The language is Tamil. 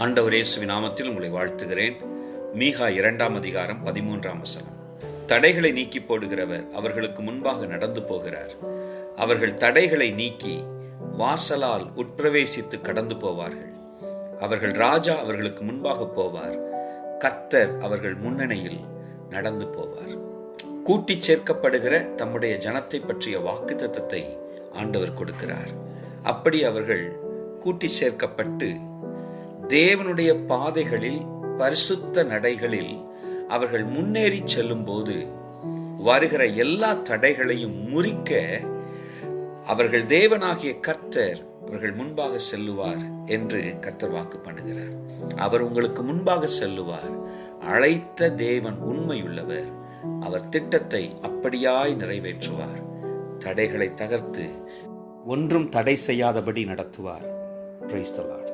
ஆண்டவர் இயேசுவின் நாமத்தில் உங்களை வாழ்த்துகிறேன். மீகா 2ஆம் அதிகாரம் 13ஆம் வசனம். தடைகளை நீக்கி போடுகிறவர் அவர்களுக்கு முன்பாக நடந்து போகிறார். அவர்கள் தடைகளை நீக்கி வாசலால் உட்பிரவேசித்து கடந்து போவார்கள். அவர்கள் ராஜா அவர்களுக்கு முன்பாக போவார். கர்த்தர் அவர்கள் முன்னணியில் நடந்து போவார். கூட்டிச் சேர்க்கப்படுகிற தம்முடைய ஜனத்தை பற்றிய வாக்குத்தத்தத்தை ஆண்டவர் கொடுக்கிறார். அப்படி அவர்கள் கூட்டிச் சேர்க்கப்பட்டு தேவனுடைய பாதைகளில், பரிசுத்த நடைகளில் அவர்கள் முன்னேறி செல்லும் போது வருகிற எல்லா தடைகளையும் முறிக்க அவர்கள் தேவனாகிய கர்த்தர் அவர்கள் முன்பாக செல்லுவார் என்று கர்த்தர் வாக்கு பண்ணுகிறார். அவர் உங்களுக்கு முன்பாக செல்லுவார். அழைத்த தேவன் உண்மையுள்ளவர். அவர் திட்டத்தை அப்படியாய் நிறைவேற்றுவார். தடைகளை தகர்த்து ஒன்றும் தடை செய்யாதபடி நடத்துவார். Praise the Lord.